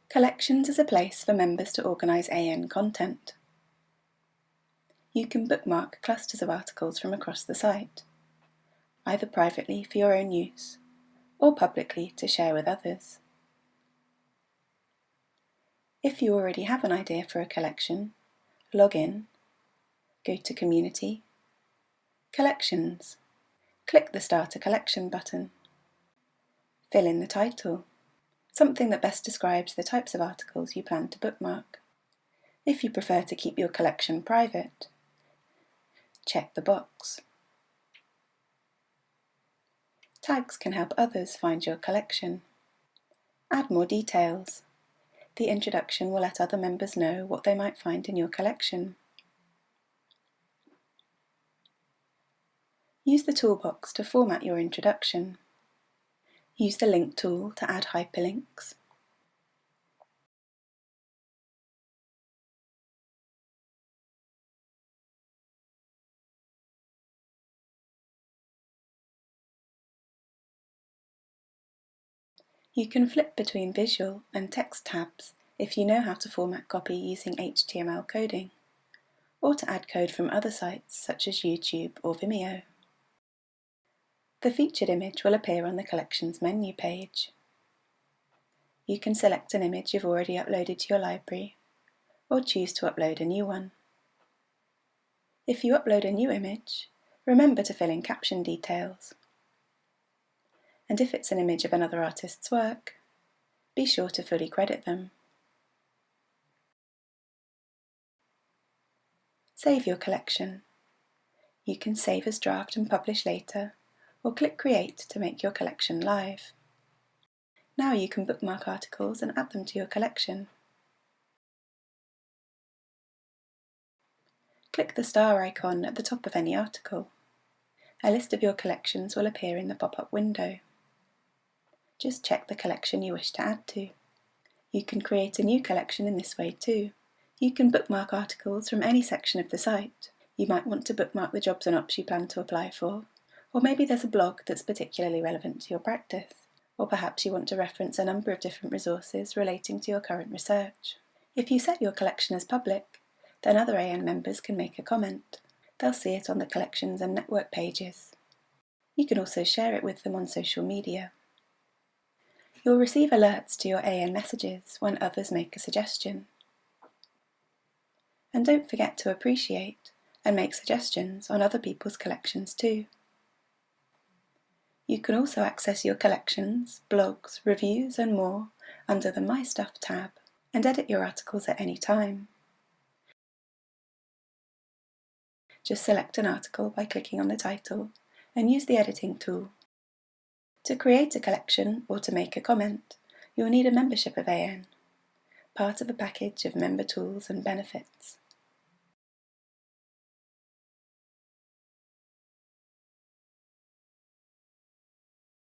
Collections is a place for members to organise AN content. You can bookmark clusters of articles from across the site, either privately for your own use, or publicly to share with others. If you already have an idea for a collection, log in, go to Community, Collections, click the Start a Collection button. Fill in the title, something that best describes the types of articles you plan to bookmark. If you prefer to keep your collection private, check the box. Tags can help others find your collection. Add more details. The introduction will let other members know what they might find in your collection. Use the toolbox to format your introduction. Use the link tool to add hyperlinks. You can flip between visual and text tabs if you know how to format copy using HTML coding, or to add code from other sites such as YouTube or Vimeo. The featured image will appear on the Collections menu page. You can select an image you've already uploaded to your library, or choose to upload a new one. If you upload a new image, remember to fill in caption details. And if it's an image of another artist's work, be sure to fully credit them. Save your collection. You can save as draft and publish later, or click Create to make your collection live. Now you can bookmark articles and add them to your collection. Click the star icon at the top of any article. A list of your collections will appear in the pop-up window. Just check the collection you wish to add to. You can create a new collection in this way too. You can bookmark articles from any section of the site. You might want to bookmark the jobs and ops you plan to apply for, or maybe there's a blog that's particularly relevant to your practice, or perhaps you want to reference a number of different resources relating to your current research. If you set your collection as public, then other AN members can make a comment. They'll see it on the collections and network pages. You can also share it with them on social media. You'll receive alerts to your AN messages when others make a suggestion. And don't forget to appreciate and make suggestions on other people's collections too. You can also access your collections, blogs, reviews and more under the My Stuff tab and edit your articles at any time. Just select an article by clicking on the title and use the editing tool. To create a collection or to make a comment, you'll need a membership of AN, part of a package of member tools and benefits.